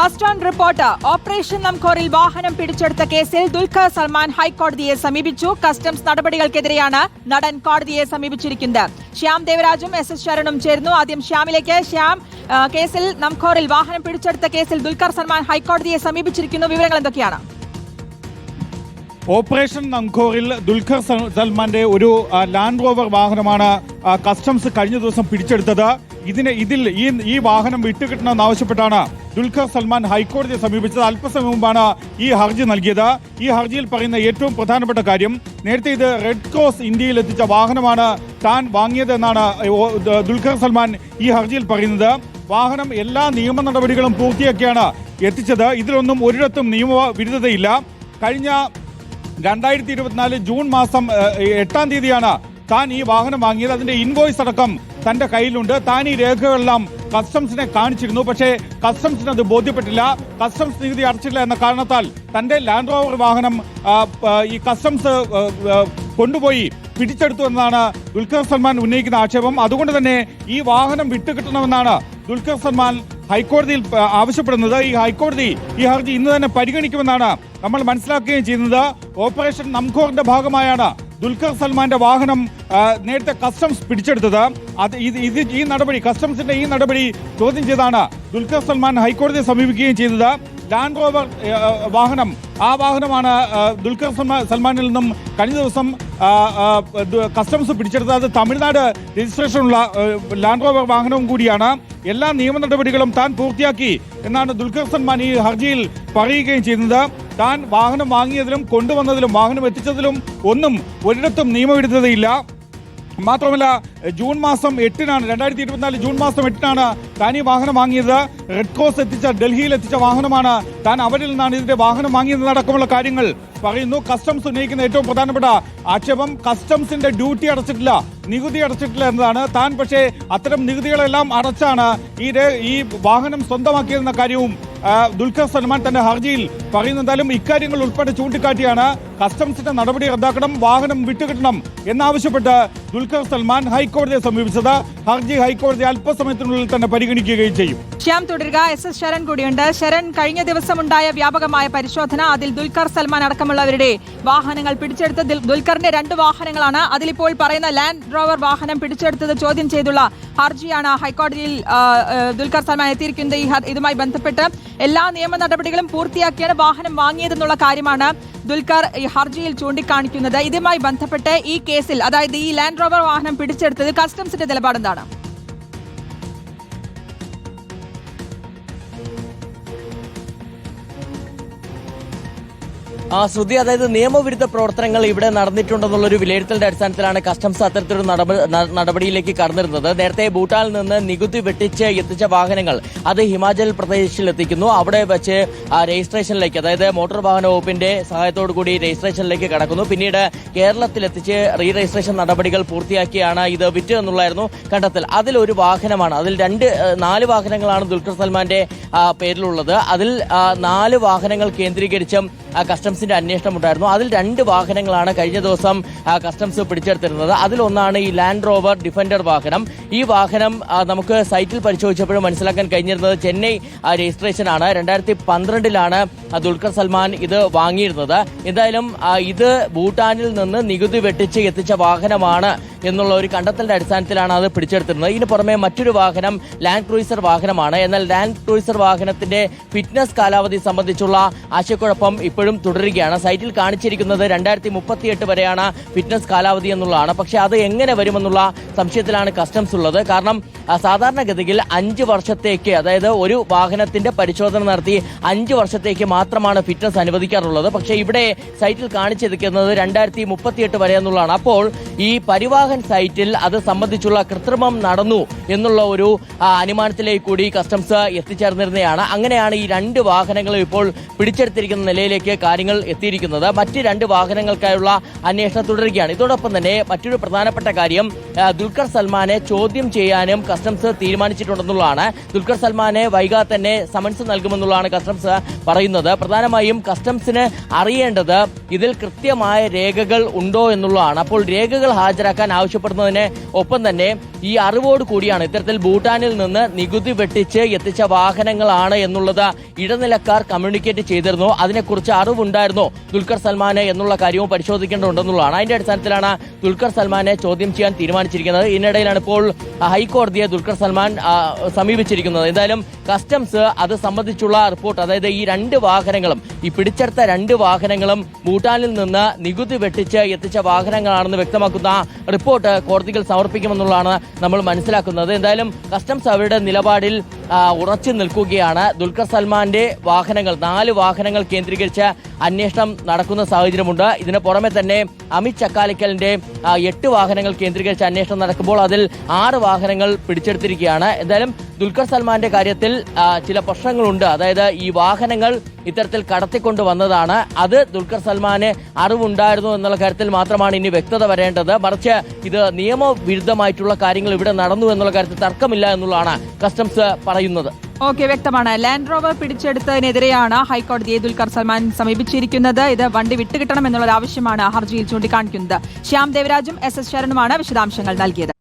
First on report. Operation നംകോറിൽ വാഹനം പിടിച്ചെടുത്ത കേസിൽ ദുൽഖർ സൽമാൻ ഹൈക്കോടതിയെ സമീപിച്ചു. കസ്റ്റംസ് നടപടികൾക്കെതിരെയാണ് നടൻ കോടതിയെ സമീപിച്ചിരിക്കുന്നത്. ശ്യാം ദേവരാജും എസ് ശരണും ചേരുന്നു. ആദ്യം ശ്യാമിലേക്ക്. ശ്യാം, കേസിൽ നംകോറിൽ വാഹനം പിടിച്ചെടുത്ത കേസിൽ ദുൽഖർ സൽമാൻ ഹൈക്കോടതിയെ സമീപിച്ചിരിക്കുന്നു. വിവരങ്ങൾ എന്തൊക്കെയാണ്? ഓപ്പറേഷൻ നംകോറിൽ ദുൽഖർ സൽമാന്റെ ഒരു ലാൻഡ് റോവർ വാഹനമാണ് കസ്റ്റംസ് കഴിഞ്ഞ ദിവസം പിടിച്ചെടുത്തത്. ഈ വാഹനം വിട്ടുകിട്ടണമെന്നാവശ്യപ്പെട്ടാണ് ദുൽഖർ സൽമാൻ ഹൈക്കോടതിയെ സമീപിച്ചത്. അല്പസമയം മുമ്പാണ് ഈ ഹർജി നൽകിയത്. ഈ ഹർജിയിൽ പറയുന്ന ഏറ്റവും പ്രധാനപ്പെട്ട കാര്യം, നേരത്തെ ഇത് റെഡ് ക്രോസ് ഇന്ത്യയിൽ എത്തിച്ച വാഹനമാണ് താൻ വാങ്ങിയതെന്നാണ് ദുൽഖർ സൽമാൻ ഈ ഹർജിയിൽ പറയുന്നത്. വാഹനം എല്ലാ നിയമ നടപടികളും പൂർത്തിയാക്കിയാണ് എത്തിച്ചത്. ഇതിലൊന്നും ഒരിടത്തും നിയമവിരുദ്ധതയില്ല. കഴിഞ്ഞ 2024 ജൂൺ മാസം 8-ാം തീയതിയാണ് താൻ ഈ വാഹനം വാങ്ങിയത്. അതിന്റെ ഇൻവോയ്സ് അടക്കം തന്റെ കയ്യിലുണ്ട്. താൻ ഈ രേഖകളെല്ലാം കസ്റ്റംസിനെ കാണിച്ചിരുന്നു. പക്ഷേ കസ്റ്റംസിന് അത് ബോധ്യപ്പെട്ടില്ല. കസ്റ്റംസ് നികുതി അടച്ചില്ല എന്ന കാരണത്താൽ തന്റെ ലാൻഡ് റോവർ വാഹനം ഈ കസ്റ്റംസ് കൊണ്ടുപോയി പിടിച്ചെടുത്തു എന്നാണ് ദുൽഖർ സൽമാൻ ഉന്നയിക്കുന്ന ആക്ഷേപം. അതുകൊണ്ട് തന്നെ ഈ വാഹനം വിട്ടുകിട്ടണമെന്നാണ് ദുൽഖർ സൽമാൻ ഹൈക്കോടതിയിൽ ആവശ്യപ്പെടുന്നത്. ഈ ഹൈക്കോടതി ഈ ഹർജി ഇന്ന് തന്നെ പരിഗണിക്കുമെന്നാണ് നമ്മൾ മനസ്സിലാക്കുകയും ചെയ്യുന്നത്. ഓപ്പറേഷൻ നംകോറിന്റെ ഭാഗമായാണ് ദുൽഖർ സൽമാന്റെ വാഹനം നേരത്തെ കസ്റ്റംസ് പിടിച്ചെടുത്തത്. ഈ നടപടി, കസ്റ്റംസിന്റെ ഈ നടപടി ചോദ്യം ചെയ്താണ് ദുൽഖർ സൽമാൻ ഹൈക്കോടതിയെ സമീപിക്കുകയും ചെയ്തത്. ലാൻഡ് റോവർ വാഹനം, ആ വാഹനമാണ് ദുൽഖർ സൽമാനിൽ നിന്നും കഴിഞ്ഞ ദിവസം കസ്റ്റംസ് പിടിച്ചെടുത്തത്. അത് തമിഴ്നാട് രജിസ്ട്രേഷനുള്ള ലാൻഡ് റോവർ വാഹനവും കൂടിയാണ്. എല്ലാ നിയമ നടപടികളും താൻ പൂർത്തിയാക്കി എന്നാണ് ദുൽഖർ സൽമാൻ ഈ ഹർജിയിൽ പറയുകയും ചെയ്യുന്നത്. താൻ വാഹനം വാങ്ങിയതിലും കൊണ്ടുവന്നതിലും വാഹനം എത്തിച്ചതിലും ഒന്നും ഒരിടത്തും നിയമവിരുദ്ധതയില്ല. മാത്രമല്ല, ജൂൺ മാസം 8-നാണ് 2024 ജൂൺ മാസം 8-നാണ് താൻ ഈ വാഹനം വാങ്ങിയത്. റെഡ് ക്രോസ് ഡൽഹിയിൽ എത്തിച്ച വാഹനമാണ്. താൻ അവരിൽ നിന്നാണ് ഇതിന്റെ വാഹനം വാങ്ങിയതടക്കമുള്ള കാര്യങ്ങൾ പറയുന്നു. കസ്റ്റംസ് ഉന്നയിക്കുന്ന ഏറ്റവും പ്രധാനപ്പെട്ട ആക്ഷേപം, കസ്റ്റംസിന്റെ ഡ്യൂട്ടി അടച്ചിട്ടില്ല, നികുതി അടച്ചിട്ടില്ല എന്നതാണ്. താൻ പക്ഷേ അത്തരം നികുതികളെല്ലാം അടച്ചാണ് ഈ വാഹനം സ്വന്തമാക്കിയതെന്ന കാര്യവും ദുൽഖർ സൽമാൻ തന്റെ ഹർജിയിൽ പറയുന്നതാലും ഇക്കാര്യങ്ങൾ ഉൾപ്പെടെ ചൂണ്ടിക്കാട്ടിയാണ് കസ്റ്റംസിന്റെ നടപടി റദ്ദാക്കണം, വാഹനം വിട്ടുകിട്ടണം എന്നാവശ്യപ്പെട്ട് ദുൽഖർ സൽമാൻ ഹൈക്കോടതിയെ സമീപിച്ചത്. ഹർജി ഹൈക്കോടതി അല്പസമയത്തിനുള്ളിൽ തന്നെ പരിഗണിക്കുകയും ചെയ്യും. ശ്യാം തുടരുക. എസ് ശരൺ കൂടിയുണ്ട്. ശരൺ, കഴിഞ്ഞ ദിവസമുണ്ടായ വ്യാപകമായ പരിശോധന, അതിൽ ദുൽഖർ സൽമാൻ അടക്കമുള്ളവരുടെ വാഹനങ്ങൾ പിടിച്ചെടുത്ത ദുൽഖറിന്റെ 2 വാഹനങ്ങളാണ്. അതിലിപ്പോൾ പറയുന്ന ലാൻഡ് റോവർ വാഹനം പിടിച്ചെടുത്തത് ചോദ്യം ചെയ്തുള്ള ഹർജിയാണ് ഹൈക്കോടതിയിൽ ദുൽഖർ സൽമാൻ എത്തിയിരിക്കുന്നത്. ഇതുമായി ബന്ധപ്പെട്ട് എല്ലാ നിയമ നടപടികളും പൂർത്തിയാക്കിയാണ് വാഹനം വാങ്ങിയതെന്നുള്ള കാര്യമാണ് ദുൽഖർ ഈ ഹർജിയിൽ ചൂണ്ടിക്കാണിക്കുന്നത്. ഇതുമായി ബന്ധപ്പെട്ട് ഈ കേസിൽ, അതായത് ഈ ലാൻഡ് റോവർ വാഹനം പിടിച്ചെടുത്തത് കസ്റ്റംസിന്റെ നിലപാടെന്താണ്? ശ്രുതി, അതായത് നിയമവിരുദ്ധ പ്രവർത്തനങ്ങൾ ഇവിടെ നടന്നിട്ടുണ്ടെന്നുള്ളൊരു വിലയിരുത്തലിന്റെ അടിസ്ഥാനത്തിലാണ് കസ്റ്റംസ് അത്തരത്തിലൊരു നടപടിയിലേക്ക് കടന്നിരുന്നത്. നേരത്തെ ഭൂട്ടാനിൽ നിന്ന് നികുതി വെട്ടിച്ച് എത്തിച്ച വാഹനങ്ങൾ അത് ഹിമാചൽ പ്രദേശിൽ എത്തിക്കുന്നു. അവിടെ വെച്ച് രജിസ്ട്രേഷനിലേക്ക്, അതായത് മോട്ടോർ വാഹന വകുപ്പിന്റെ സഹായത്തോടു കൂടി രജിസ്ട്രേഷനിലേക്ക് കടക്കുന്നു. പിന്നീട് കേരളത്തിലെത്തിച്ച് റീ രജിസ്ട്രേഷൻ നടപടികൾ പൂർത്തിയാക്കിയാണ് ഇത് വിറ്റ് എന്നുള്ളതായിരുന്നു കണ്ടെത്തൽ. അതിലൊരു വാഹനമാണ്, അതിൽ 4 വാഹനങ്ങളാണ് ദുൽഖർ സൽമാന്റെ പേരിലുള്ളത്. അതിൽ 4 വാഹനങ്ങൾ കേന്ദ്രീകരിച്ചും കസ്റ്റംസിന്റെ അന്വേഷണം ഉണ്ടായിരുന്നു. അതിൽ 2 വാഹനങ്ങളാണ് കഴിഞ്ഞ ദിവസം കസ്റ്റംസ് പിടിച്ചെടുത്തിരുന്നത്. അതിലൊന്നാണ് ഈ ലാൻഡ് റോവർ ഡിഫൻഡർ വാഹനം. ഈ വാഹനം നമുക്ക് സൈറ്റിൽ പരിശോധിച്ചപ്പോഴും മനസ്സിലാക്കാൻ കഴിഞ്ഞിരുന്നത് ചെന്നൈ രജിസ്ട്രേഷൻ ആണ്. 2012-ലാണ് ദുൽഖർ സൽമാൻ ഇത് വാങ്ങിയിരുന്നത്. എന്തായാലും ഇത് ഭൂട്ടാനിൽ നിന്ന് നികുതി വെട്ടിച്ച് എത്തിച്ച വാഹനമാണ് എന്നുള്ള ഒരു കണ്ടെത്തലിന്റെ അടിസ്ഥാനത്തിലാണ് അത് പിടിച്ചെടുത്തിരുന്നത്. ഇതിന് പുറമെ മറ്റൊരു വാഹനം ലാൻഡ് ക്രൂയിസർ വാഹനമാണ്. എന്നാൽ ലാൻഡ് ക്രൂയിസർ വാഹനത്തിന്റെ ഫിറ്റ്നസ് കാലാവധി സംബന്ധിച്ചുള്ള ആശയക്കുഴപ്പം ഇപ്പോഴും തുടരുകയാണ്. സൈറ്റിൽ കാണിച്ചിരിക്കുന്നത് 2038 വരെയാണ് ഫിറ്റ്നസ് കാലാവധി എന്നുള്ളതാണ്. പക്ഷെ അത് എങ്ങനെ വരുമെന്നുള്ള സംശയത്തിലാണ് കസ്റ്റംസ് ഉള്ളത്. കാരണം സാധാരണഗതിയിൽ 5 വർഷത്തേക്ക്, അതായത് ഒരു വാഹനത്തിന്റെ പരിശോധന നടത്തി 5 വർഷത്തേക്ക് മാത്രമാണ് ഫിറ്റ്നസ് അനുവദിക്കാറുള്ളത്. പക്ഷേ ഇവിടെ സൈറ്റിൽ കാണിച്ചിരിക്കുന്നത് 2038 വരെ എന്നുള്ളതാണ്. അപ്പോൾ ഈ പരിവാഹൻ സൈറ്റിൽ അത് സംബന്ധിച്ചുള്ള കൃത്രിമം നടന്നു എന്നുള്ള ഒരു അനുമാനത്തിലേക്ക് കൂടി കസ്റ്റംസ് എത്തിച്ചേർന്നിരുന്നതാണ്. അങ്ങനെയാണ് ഈ 2 വാഹനങ്ങളും ഇപ്പോൾ പിടിച്ചെടുത്തിരിക്കുന്ന നിലയിലേക്ക് കാര്യങ്ങൾ എത്തിയിരിക്കുന്നത്. മറ്റ് 2 വാഹനങ്ങൾക്കായുള്ള അന്വേഷണം തുടരുകയാണ്. ഇതോടൊപ്പം തന്നെ മറ്റൊരു പ്രധാനപ്പെട്ട കാര്യം, ദുൽഖർ സൽമാനെ ചോദ്യം ചെയ്യാനും കസ്റ്റംസ് തീരുമാനിച്ചിട്ടുണ്ടെന്നുള്ളതാണ്. ദുൽഖർ സൽമാനെ വൈകാതെ തന്നെ സമൻസ് നൽകുമെന്നുള്ളതാണ് കസ്റ്റംസ് പറയുന്നത്. പ്രധാനമായും കസ്റ്റംസിന് അറിയേണ്ടത് ഇതിൽ കൃത്യമായ രേഖകൾ ഉണ്ടോ എന്നുള്ളതാണ്. അപ്പോൾ രേഖകൾ ഹാജരാക്കാൻ ആവശ്യപ്പെടുന്നതിന് ഒപ്പം തന്നെ ഈ അറിവോട് കൂടിയാണ് ഇത്തരത്തിൽ ഭൂട്ടാനിൽ നിന്ന് നികുതി വെട്ടിച്ച് എത്തിച്ച വാഹനങ്ങളാണ് എന്നുള്ളത് ഇടനിലക്കാർ കമ്മ്യൂണിക്കേറ്റ് ചെയ്തിരുന്നു. അതിനെക്കുറിച്ച് അറിവുണ്ടായിരുന്നോ ദുൽഖർ സൽമാന് എന്നുള്ള കാര്യവും പരിശോധിക്കേണ്ടതുണ്ടെന്നുള്ളതാണ്. അതിന്റെ അടിസ്ഥാനത്തിലാണ് ദുൽഖർ സൽമാനെ ചോദ്യം ചെയ്യാൻ തീരുമാനിച്ചിരിക്കുന്നത്. ഇതിനിടയിലാണ് ഇപ്പോൾ ഹൈക്കോടതിയെ ദുൽഖർ സൽമാൻ സമീപിച്ചിരിക്കുന്നത്. എന്തായാലും കസ്റ്റംസ് അത് സംബന്ധിച്ചുള്ള റിപ്പോർട്ട്, അതായത് ഈ രണ്ട് വാഹനങ്ങളും, ഈ പിടിച്ചെടുത്ത രണ്ട് വാഹനങ്ങളും ഭൂട്ടാനിൽ നിന്ന് നികുതി വെട്ടിച്ച് എത്തിച്ച വാഹനങ്ങളാണെന്ന് വ്യക്തമാക്കുന്ന റിപ്പോർട്ട് കോടതികൾ സമർപ്പിക്കുമെന്നുള്ളതാണ് നമ്മൾ മനസ്സിലാക്കുന്നത്. എന്തായാലും കസ്റ്റംസ് അവരുടെ നിലപാടിൽ ഉറച്ചു നിൽക്കുകയാണ്. ദുൽഖർ സൽമാന്റെ വാഹനങ്ങൾ, 4 വാഹനങ്ങൾ കേന്ദ്രീകരിച്ച് അന്വേഷണം നടക്കുന്ന സാഹചര്യമുണ്ട്. ഇതിന് പുറമെ തന്നെ അമിത് ചക്കാലിക്കലിന്റെ 8 വാഹനങ്ങൾ കേന്ദ്രീകരിച്ച് അന്വേഷണം നടക്കുമ്പോൾ അതിൽ 6 വാഹനങ്ങൾ പിടിച്ചെടുത്തിരിക്കുകയാണ്. എന്തായാലും ദുൽഖർ സൽമാന്റെ കാര്യത്തിൽ ചില പ്രശ്നങ്ങളുണ്ട്. അതായത് ഈ വാഹനങ്ങൾ ഇത്തരത്തിൽ കടത്തിക്കൊണ്ട് വന്നതാണ്. അത് ദുൽഖർ സൽമാന് അറിവുണ്ടായിരുന്നു എന്നുള്ള കാര്യത്തിൽ മാത്രമാണ് ഇനി വ്യക്തത വരേണ്ടത്. മറിച്ച് ഇത് നിയമവിരുദ്ധമായിട്ടുള്ള കാര്യങ്ങൾ ഇവിടെ നടന്നു എന്നുള്ള കാര്യത്തിൽ തർക്കമില്ല എന്നുള്ളതാണ് കസ്റ്റംസ് പറയുന്നത്. ഓക്കെ, വ്യക്തമാണ്. ലാൻഡ് റോവർ പിടിച്ചെടുത്തതിനെതിരെയാണ് ഹൈക്കോടതിയെ ദുൽഖർ സൽമാൻ സമീപിച്ചിരിക്കുന്നത്. ഇത് വണ്ടി വിട്ടുകിട്ടണം എന്നുള്ള ആവശ്യമാണ് ഹർജിയിൽ ചൂണ്ടിക്കാണിക്കുന്നത്. ശ്യാം ദേവരാജും SS ശരണുമാണ് വിശദാംശങ്ങൾ നൽകിയത്.